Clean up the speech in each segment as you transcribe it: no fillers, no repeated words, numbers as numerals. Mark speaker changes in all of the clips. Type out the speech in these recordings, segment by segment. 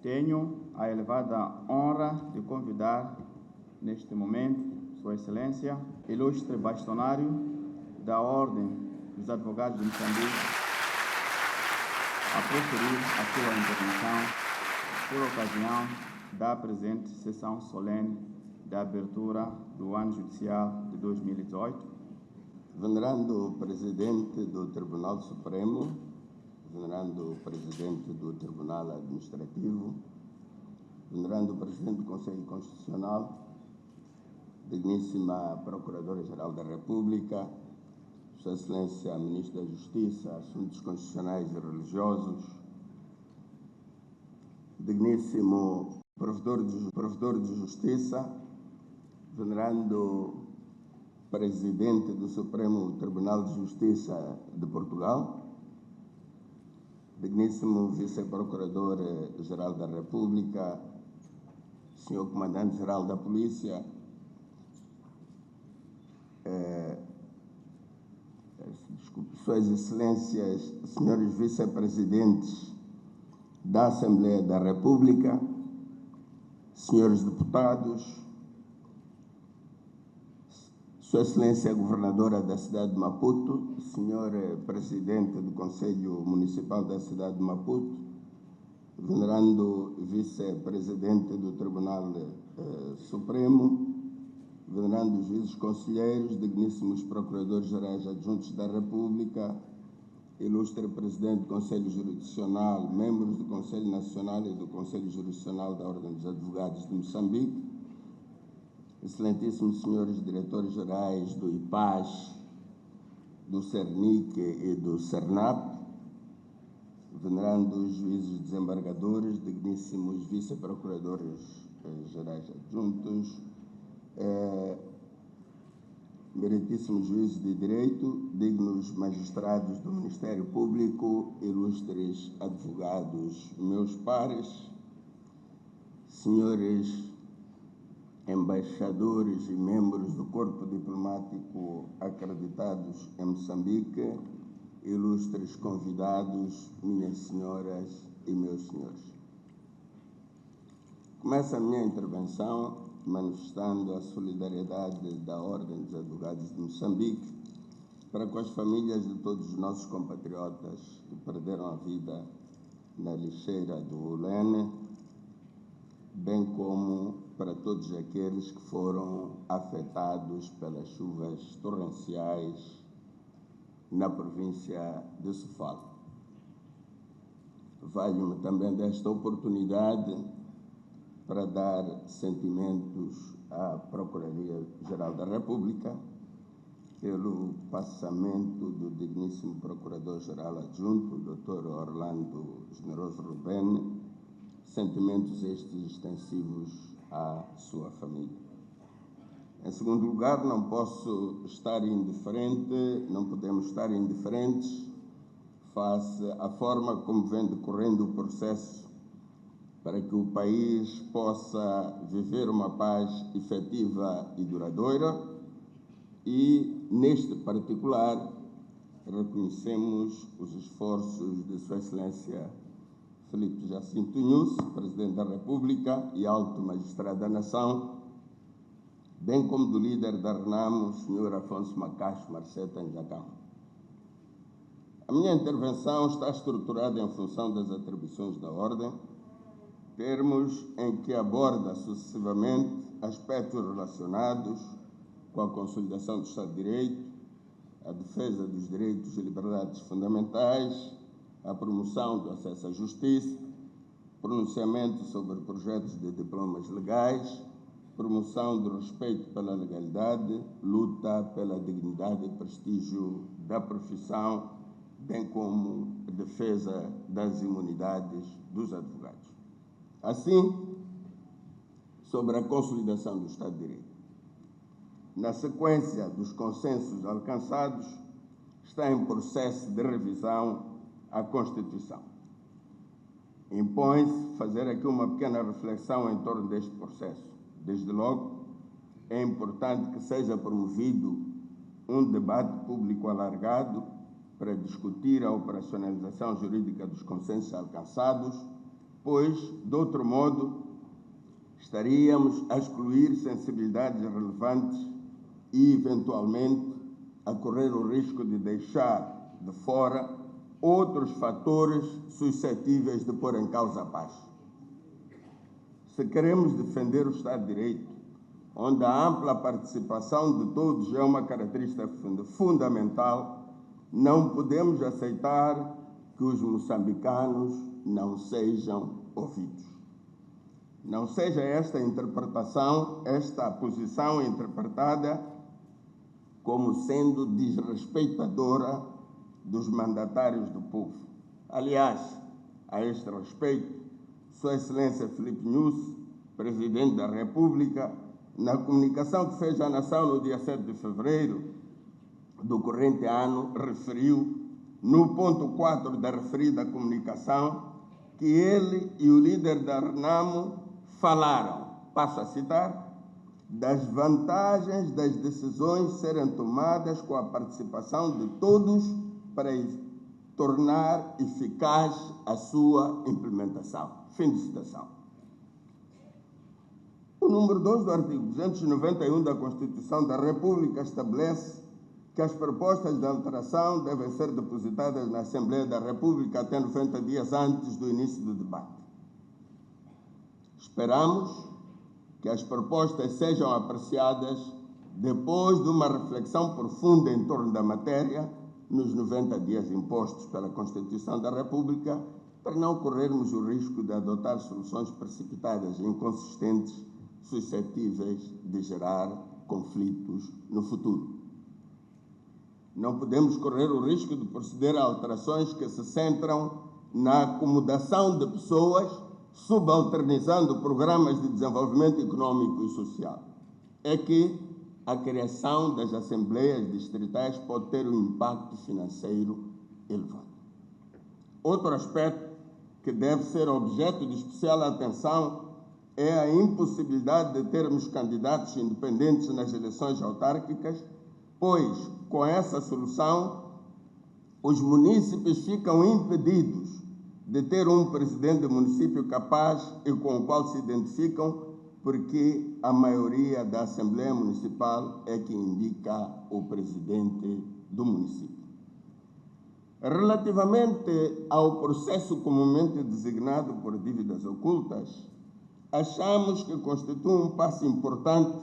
Speaker 1: Tenho a elevada honra de convidar, neste momento, Sua Excelência, ilustre bastonário da Ordem dos Advogados de Moçambique, a proferir a sua intervenção por ocasião da presente sessão solene da abertura do ano judicial de 2018.
Speaker 2: Venerando o Presidente do Tribunal Supremo, venerando o Presidente do Tribunal Administrativo, venerando o Presidente do Conselho Constitucional, digníssima Procuradora-Geral da República, Sua Excelência Ministra da Justiça, Assuntos Constitucionais e Religiosos, digníssimo Provedor de Justiça, venerando Presidente do Supremo Tribunal de Justiça de Portugal, digníssimo Vice-Procurador-Geral da República, Senhor Comandante-Geral da Polícia, Suas Excelências, Senhores Vice-Presidentes da Assembleia da República, Senhores Deputados, Sua Excelência Governadora da cidade de Maputo, Senhor Presidente do Conselho Municipal da cidade de Maputo, venerando Vice-Presidente do Tribunal Supremo, venerando os juízes conselheiros, digníssimos Procuradores-Gerais Adjuntos da República, ilustre Presidente do Conselho Jurisdicional, membros do Conselho Nacional e do Conselho Jurisdicional da Ordem dos Advogados de Moçambique, excelentíssimos senhores diretores-gerais do IPAS, do CERNIC e do CERNAP, venerando os juízes desembargadores, digníssimos vice-procuradores-gerais adjuntos, meritíssimos juízes de direito, dignos magistrados do Ministério Público, ilustres advogados, meus pares, senhores embaixadores e membros do corpo diplomático acreditados em Moçambique, ilustres convidados, minhas senhoras e meus senhores. Começo a minha intervenção manifestando a solidariedade da Ordem dos Advogados de Moçambique para com as famílias de todos os nossos compatriotas que perderam a vida na lixeira do Lene, bem como para todos aqueles que foram afetados pelas chuvas torrenciais na província de Sofala. Valho-me também desta oportunidade para dar sentimentos à Procuradoria-Geral da República pelo passamento do digníssimo Procurador-Geral Adjunto, Dr. Orlando Generoso Rubene, sentimentos estes extensivos à sua família. Em segundo lugar, não podemos estar indiferentes face à forma como vem decorrendo o processo para que o país possa viver uma paz efetiva e duradoura e, neste particular, reconhecemos os esforços de Sua Excelência Filipe Jacinto Nunes, Presidente da República e Alto Magistrado da Nação, bem como do líder da RENAMO, Sr. Afonso Macacho Marceta Njacão. A minha intervenção está estruturada em função das atribuições da Ordem, termos em que aborda sucessivamente aspectos relacionados com a consolidação do Estado de Direito, a defesa dos direitos e liberdades fundamentais, a promoção do acesso à justiça, pronunciamento sobre projetos de diplomas legais, promoção do respeito pela legalidade, luta pela dignidade e prestígio da profissão, bem como defesa das imunidades dos advogados. Assim, sobre a consolidação do Estado de Direito. Na sequência dos consensos alcançados, está em processo de revisão a Constituição. Impõe-se fazer aqui uma pequena reflexão em torno deste processo. Desde logo, é importante que seja promovido um debate público alargado para discutir a operacionalização jurídica dos consensos alcançados, pois, de outro modo, estaríamos a excluir sensibilidades relevantes e, eventualmente, a correr o risco de deixar de fora outros fatores suscetíveis de pôr em causa a paz. Se queremos defender o Estado de Direito, onde a ampla participação de todos é uma característica fundamental, não podemos aceitar que os moçambicanos não sejam ouvidos. Não seja esta posição interpretada como sendo desrespeitadora dos mandatários do povo. Aliás, a este respeito, Sua Excelência Filipe Nyusi, Presidente da República, na comunicação que fez à nação no dia 7 de fevereiro do corrente ano, referiu, no ponto 4 da referida comunicação, que ele e o líder da RENAMO falaram, passo a citar, das vantagens das decisões serem tomadas com a participação de todos para tornar eficaz a sua implementação. Fim de citação. O número 2 do artigo 291 da Constituição da República estabelece que as propostas de alteração devem ser depositadas na Assembleia da República até 90 dias antes do início do debate. Esperamos que as propostas sejam apreciadas depois de uma reflexão profunda em torno da matéria nos 90 dias impostos pela Constituição da República, para não corrermos o risco de adotar soluções precipitadas e inconsistentes suscetíveis de gerar conflitos no futuro. Não podemos correr o risco de proceder a alterações que se centram na acomodação de pessoas, subalternizando programas de desenvolvimento econômico e social. É que a criação das assembleias distritais pode ter um impacto financeiro elevado. Outro aspecto que deve ser objeto de especial atenção é a impossibilidade de termos candidatos independentes nas eleições autárquicas, pois, com essa solução, os munícipes ficam impedidos de ter um presidente do município capaz e com o qual se identificam, porque a maioria da Assembleia Municipal é que indica o presidente do município. Relativamente ao processo comumente designado por dívidas ocultas, achamos que constitui um passo importante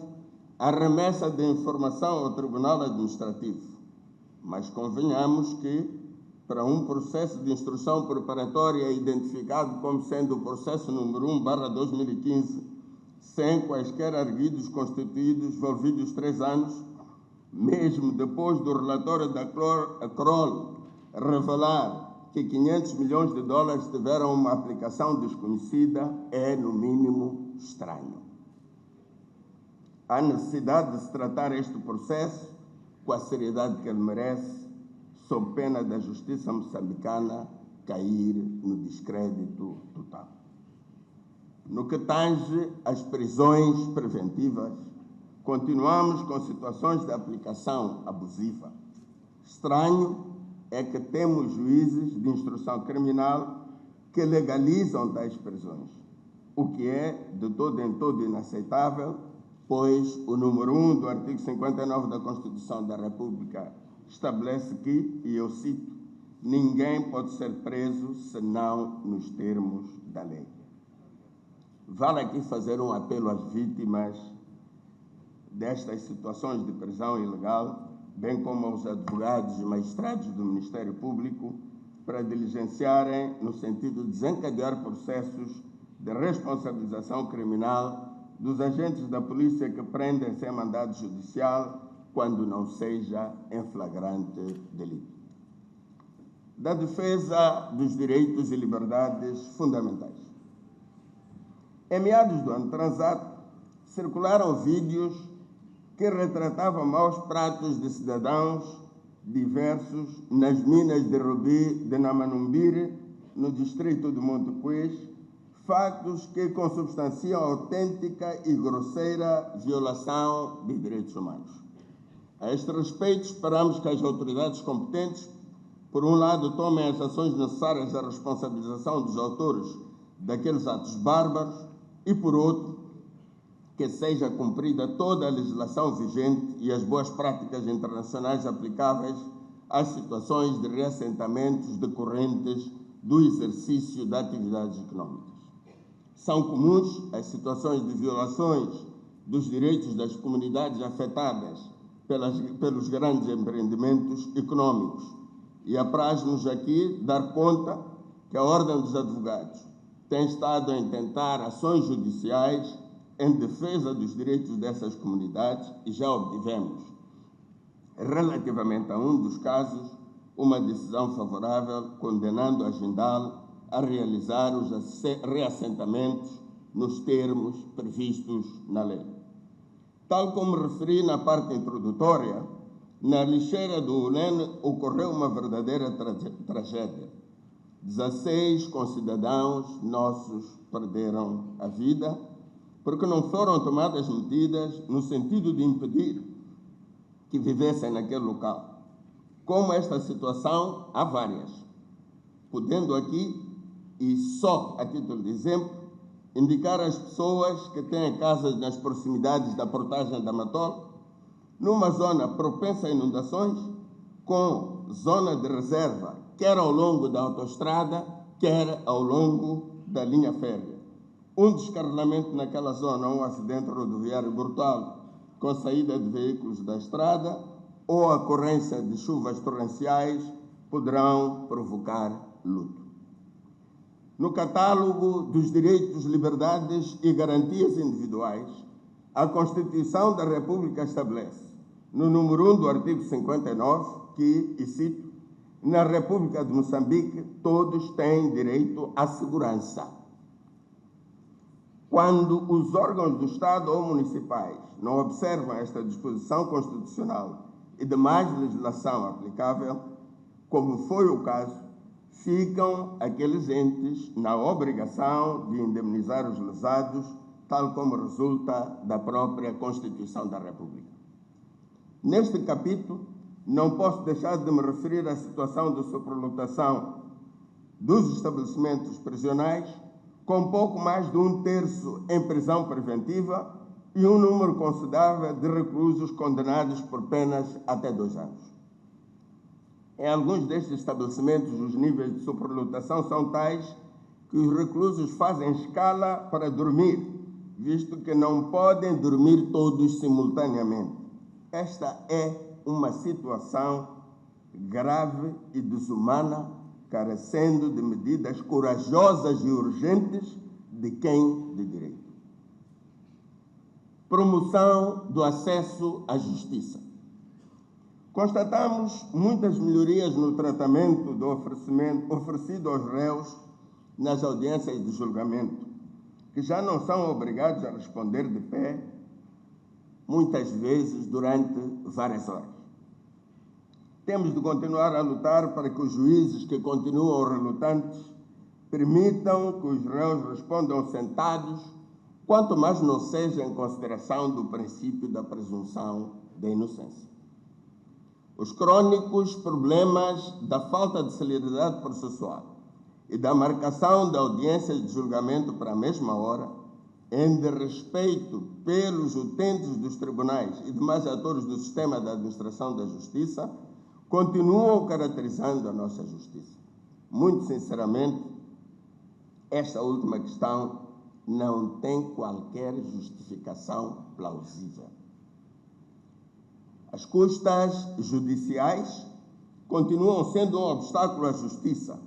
Speaker 2: a remessa de informação ao Tribunal Administrativo, mas convenhamos que, para um processo de instrução preparatória identificado como sendo o processo número 1/2015, sem quaisquer arguidos constituídos envolvidos 3 anos, mesmo depois do relatório da Kroll revelar que 500 milhões de dólares tiveram uma aplicação desconhecida, é, no mínimo, estranho. Há necessidade de se tratar este processo com a seriedade que ele merece, sob pena da justiça moçambicana cair no descrédito total. No que tange às prisões preventivas, continuamos com situações de aplicação abusiva. Estranho é que temos juízes de instrução criminal que legalizam tais prisões, o que é de todo em todo inaceitável, pois o número 1 do artigo 59 da Constituição da República estabelece que, e eu cito, ninguém pode ser preso senão nos termos da lei. Vale aqui fazer um apelo às vítimas destas situações de prisão ilegal, bem como aos advogados e magistrados do Ministério Público, para diligenciarem no sentido de desencadear processos de responsabilização criminal dos agentes da polícia que prendem sem mandado judicial quando não seja em flagrante delito. Da defesa dos direitos e liberdades fundamentais. Em meados do ano transato, circularam vídeos que retratavam maus pratos de cidadãos diversos nas minas de Rubi de Namanumbiri, no distrito de Montepuez, fatos que consubstanciam autêntica e grosseira violação de direitos humanos. A este respeito, esperamos que as autoridades competentes, por um lado, tomem as ações necessárias à responsabilização dos autores daqueles atos bárbaros e, por outro, que seja cumprida toda a legislação vigente e as boas práticas internacionais aplicáveis às situações de reassentamentos decorrentes do exercício de atividades econômicas. São comuns as situações de violações dos direitos das comunidades afetadas pelos grandes empreendimentos econômicos. E apraz-nos aqui dar conta que a Ordem dos Advogados tem estado em tentar ações judiciais em defesa dos direitos dessas comunidades e já obtivemos, relativamente a um dos casos, uma decisão favorável condenando a Jindal a realizar os reassentamentos nos termos previstos na lei. Tal como referi na parte introdutória, na lixeira do UNEN ocorreu uma verdadeira tragédia. 16 concidadãos nossos perderam a vida porque não foram tomadas medidas no sentido de impedir que vivessem naquele local. Como esta situação, há várias, podendo aqui, e só a título de exemplo, indicar as pessoas que têm casas nas proximidades da portagem da Matol, numa zona propensa a inundações, com zona de reserva, quer ao longo da autoestrada, quer ao longo da linha férrea. Um descarrilamento naquela zona, um acidente rodoviário brutal com saída de veículos da estrada ou a ocorrência de chuvas torrenciais poderão provocar luto. No catálogo dos direitos, liberdades e garantias individuais, a Constituição da República estabelece, no número 1 do artigo 59, que, e cito, na República de Moçambique todos têm direito à segurança. Quando os órgãos do Estado ou municipais não observam esta disposição constitucional e demais legislação aplicável, como foi o caso, ficam aqueles entes na obrigação de indemnizar os lesados, tal como resulta da própria Constituição da República. Neste capítulo, não posso deixar de me referir à situação de superlotação dos estabelecimentos prisionais, com pouco mais de 1/3 em prisão preventiva e um número considerável de reclusos condenados por penas até 2 anos. Em alguns destes estabelecimentos, os níveis de superlotação são tais que os reclusos fazem escala para dormir, visto que não podem dormir todos simultaneamente. Esta é uma situação grave e desumana, carecendo de medidas corajosas e urgentes de quem de direito. Promoção do acesso à justiça. Constatamos muitas melhorias no tratamento do oferecido aos réus nas audiências de julgamento, que já não são obrigados a responder de pé, muitas vezes durante várias horas. Temos de continuar a lutar para que os juízes que continuam relutantes permitam que os réus respondam sentados, quanto mais não seja em consideração do princípio da presunção da inocência. Os crônicos problemas da falta de celeridade processual e da marcação da audiência de julgamento para a mesma hora, em desrespeito pelos utentes dos tribunais e demais atores do sistema da administração da justiça, continuam caracterizando a nossa justiça. Muito sinceramente, esta última questão não tem qualquer justificação plausível. As custas judiciais continuam sendo um obstáculo à justiça.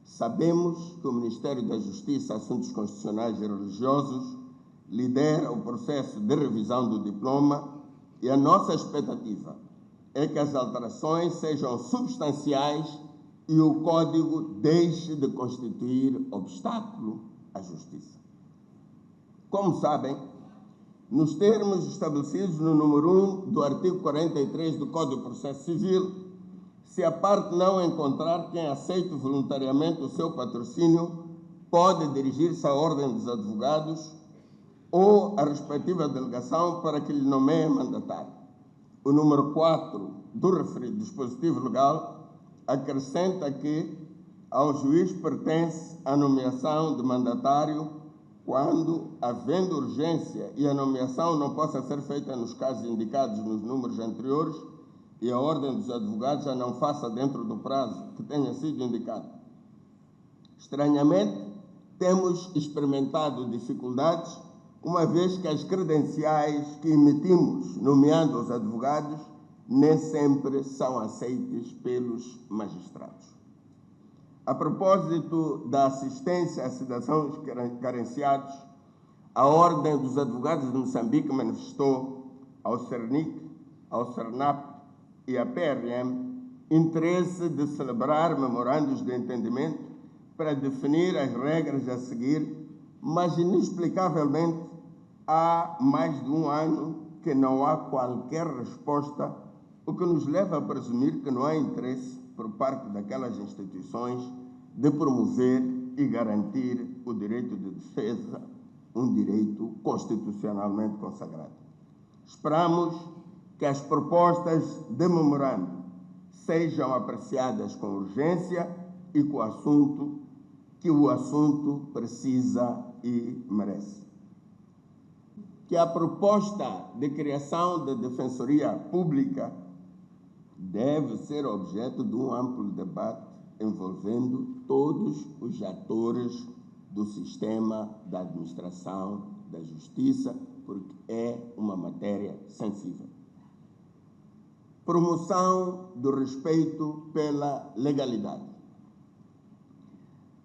Speaker 2: Sabemos que o Ministério da Justiça, Assuntos Constitucionais e Religiosos lidera o processo de revisão do diploma e a nossa expectativa é que as alterações sejam substanciais e o Código deixe de constituir obstáculo à justiça. Como sabem, nos termos estabelecidos no número 1 do artigo 43 do Código de Processo Civil, se a parte não encontrar quem aceite voluntariamente o seu patrocínio, pode dirigir-se à Ordem dos Advogados ou à respectiva delegação para que lhe nomeie mandatário. O número 4 do referido dispositivo legal acrescenta que Ao juiz pertence a nomeação de mandatário quando, havendo urgência e a nomeação não possa ser feita nos casos indicados nos números anteriores e a Ordem dos Advogados já não faça dentro do prazo que tenha sido indicado. Estranhamente, temos experimentado dificuldades, uma vez que as credenciais que emitimos, nomeando os advogados, nem sempre são aceites pelos magistrados. A propósito da assistência a cidadãos carenciados, a Ordem dos Advogados de Moçambique manifestou ao CERNIC, ao CERNAP e à PRM interesse de celebrar memorandos de entendimento para definir as regras a seguir, mas inexplicavelmente há mais de um ano que não há qualquer resposta, o que nos leva a presumir que não há interesse por parte daquelas instituições de promover e garantir o direito de defesa, um direito constitucionalmente consagrado. Esperamos que as propostas de memorando sejam apreciadas com urgência e que o assunto precisa e merece. Que a proposta de criação da Defensoria Pública deve ser objeto de um amplo debate envolvendo todos os atores do sistema da administração da justiça, porque é uma matéria sensível. Promoção do respeito pela legalidade.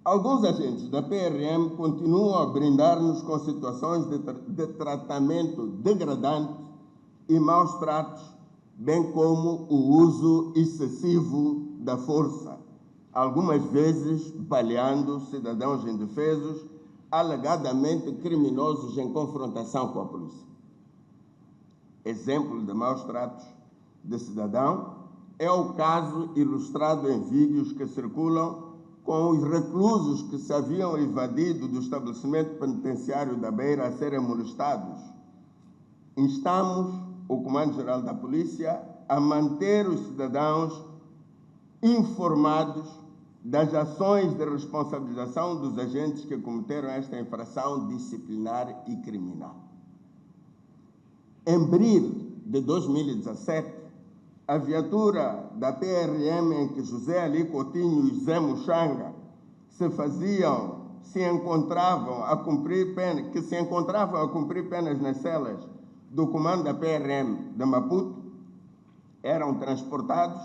Speaker 2: Alguns agentes da PRM continuam a brindar-nos com situações de tratamento degradante e maus tratos, bem como o uso excessivo da força, algumas vezes baleando cidadãos indefesos, alegadamente criminosos em confrontação com a polícia. Exemplo de maus tratos de cidadão é o caso ilustrado em vídeos que circulam com os reclusos que se haviam evadido do estabelecimento penitenciário da Beira a serem molestados. Instamos o Comando-Geral da Polícia a manter os cidadãos informados das ações de responsabilização dos agentes que cometeram esta infração disciplinar e criminal. Em abril de 2017, a viatura da PRM em que José Ali Coutinho e José Muxanga se encontravam a cumprir penas nas celas do comando da PRM de Maputo, eram transportados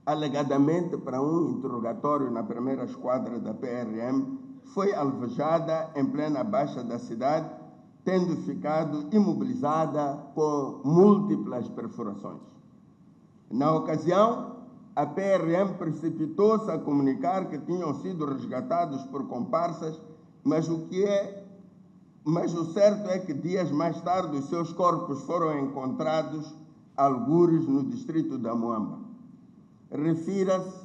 Speaker 2: alegadamente para um interrogatório na primeira esquadra da PRM, foi alvejada em plena baixa da cidade, tendo ficado imobilizada com múltiplas perfurações. Na ocasião, a PRM precipitou-se a comunicar que tinham sido resgatados por comparsas, mas o certo é que dias mais tarde os seus corpos foram encontrados algures no distrito da Moamba. Refira-se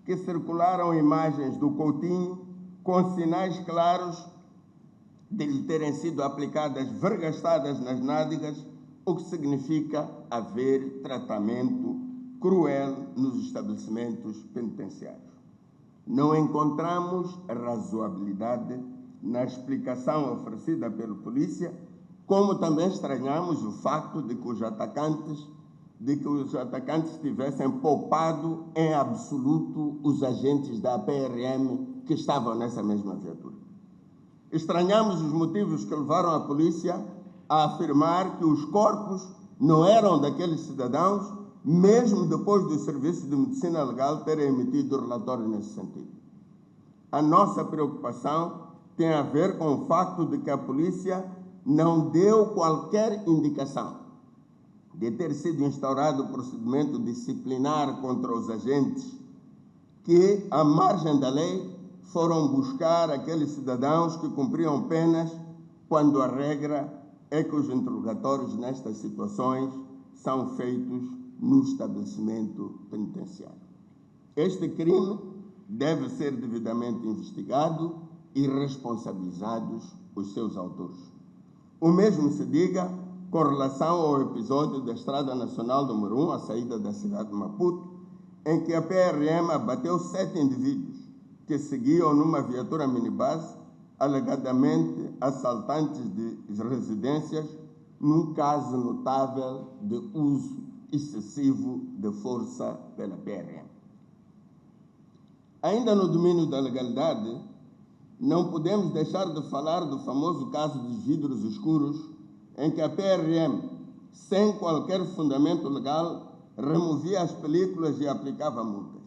Speaker 2: que circularam imagens do Coutinho com sinais claros de lhe terem sido aplicadas vergastadas nas nádegas, o que significa haver tratamento cruel nos estabelecimentos penitenciários. Não encontramos razoabilidade na explicação oferecida pela polícia, como também estranhamos o facto de que os atacantes tivessem poupado em absoluto os agentes da PRM que estavam nessa mesma viatura. Estranhamos os motivos que levaram a polícia a afirmar que os corpos não eram daqueles cidadãos, mesmo depois do Serviço de Medicina Legal terem emitido relatório nesse sentido. A nossa preocupação tem a ver com o facto de que a polícia não deu qualquer indicação de ter sido instaurado o procedimento disciplinar contra os agentes que, à margem da lei, foram buscar aqueles cidadãos que cumpriam penas, quando a regra é que os interrogatórios nestas situações são feitos no estabelecimento penitenciário. Este crime deve ser devidamente investigado e responsabilizados os seus autores. O mesmo se diga com relação ao episódio da Estrada Nacional número 1, a saída da cidade de Maputo, em que a PRM abateu 7 indivíduos que seguiam numa viatura minibus, alegadamente assaltantes de residências, num caso notável de uso excessivo de força pela PRM. Ainda no domínio da legalidade, não podemos deixar de falar do famoso caso dos vidros escuros, em que a PRM, sem qualquer fundamento legal, removia as películas e aplicava multas.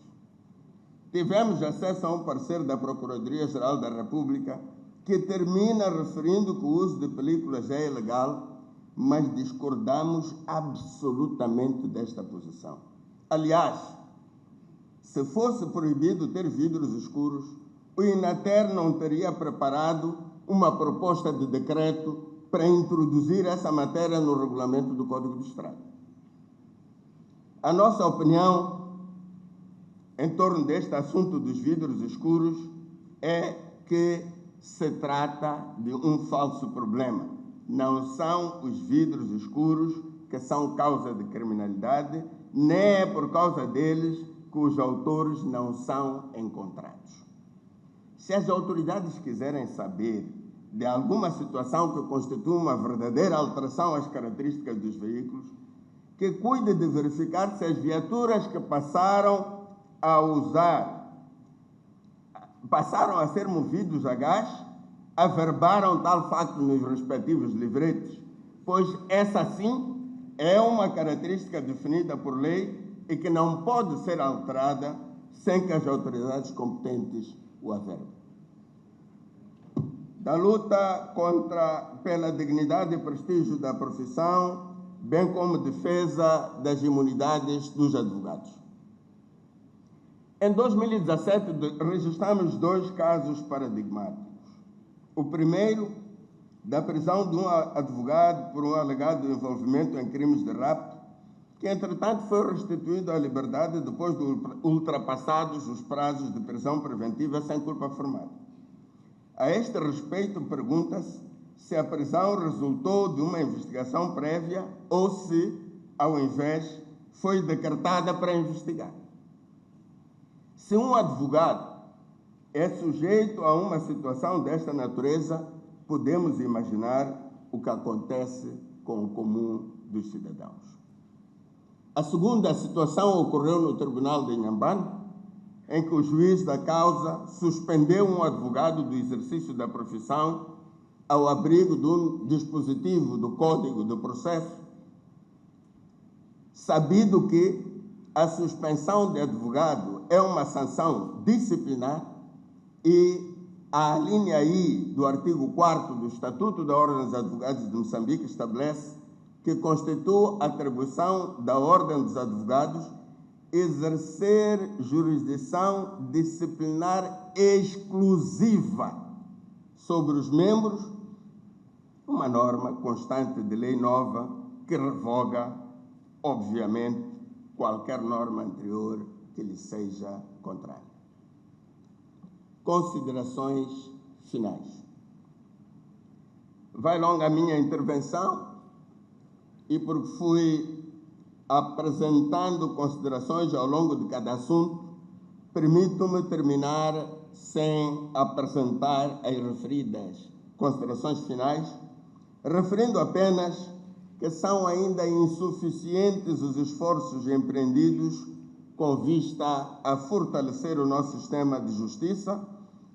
Speaker 2: Tivemos acesso a um parecer da Procuradoria-Geral da República que termina referindo que o uso de películas é ilegal, mas discordamos absolutamente desta posição. Aliás, se fosse proibido ter vidros escuros, o INATER não teria preparado uma proposta de decreto para introduzir essa matéria no regulamento do Código de Estrada. A nossa opinião em torno deste assunto dos vidros escuros é que se trata de um falso problema. Não são os vidros escuros que são causa de criminalidade, nem é por causa deles que os autores não são encontrados. Se as autoridades quiserem saber de alguma situação que constitua uma verdadeira alteração às características dos veículos, que cuide de verificar se as viaturas que passaram a ser movidos a gás, averbaram tal facto nos respectivos livretes, pois essa sim é uma característica definida por lei e que não pode ser alterada sem que as autoridades competentes o averbem. Da luta pela dignidade e prestígio da profissão, bem como defesa das imunidades dos advogados. Em 2017, registramos 2 casos paradigmáticos. O primeiro, da prisão de um advogado por um alegado envolvimento em crimes de rapto, que, entretanto, foi restituído à liberdade depois de ultrapassados os prazos de prisão preventiva sem culpa formada. A este respeito, pergunta-se se a prisão resultou de uma investigação prévia ou se, ao invés, foi decretada para investigar. Se um advogado é sujeito a uma situação desta natureza, podemos imaginar o que acontece com o comum dos cidadãos. A segunda situação ocorreu no Tribunal de Inhambane, em que o juiz da causa suspendeu um advogado do exercício da profissão ao abrigo de um dispositivo do Código do Processo, sabido que a suspensão de advogado é uma sanção disciplinar e a linha I do artigo 4º do Estatuto da Ordem dos Advogados de Moçambique estabelece que constitui atribuição da Ordem dos Advogados exercer jurisdição disciplinar exclusiva sobre os membros, uma norma constante de lei nova que revoga, obviamente, qualquer norma anterior que lhe seja contrária. Considerações finais. Vai longa a minha intervenção e porque fui apresentando considerações ao longo de cada assunto, permito-me terminar sem apresentar as referidas considerações finais, referindo apenas que são ainda insuficientes os esforços empreendidos com vista a fortalecer o nosso sistema de justiça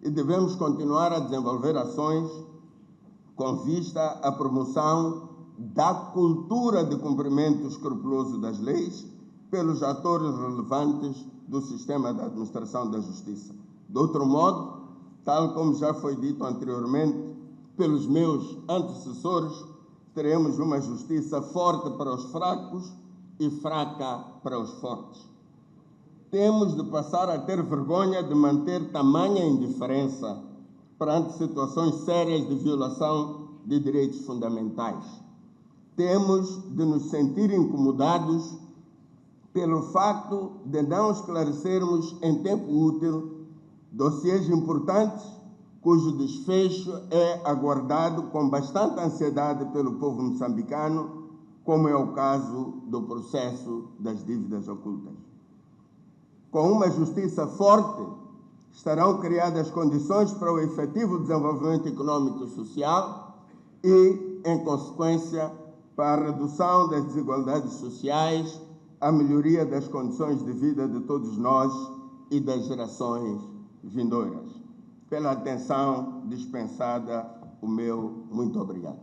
Speaker 2: e devemos continuar a desenvolver ações com vista à promoção da cultura de cumprimento escrupuloso das leis pelos atores relevantes do sistema da administração da justiça. De outro modo, tal como já foi dito anteriormente pelos meus antecessores, teremos uma justiça forte para os fracos e fraca para os fortes. Temos de passar a ter vergonha de manter tamanha indiferença perante situações sérias de violação de direitos fundamentais. Temos de nos sentir incomodados pelo facto de não esclarecermos em tempo útil dossiês importantes cujo desfecho é aguardado com bastante ansiedade pelo povo moçambicano, como é o caso do processo das dívidas ocultas. Com uma justiça forte, Estarão criadas condições para o efetivo desenvolvimento econômico e social e, em consequência, para a redução das desigualdades sociais, a melhoria das condições de vida de todos nós e das gerações vindouras. Pela atenção dispensada, o meu muito obrigado.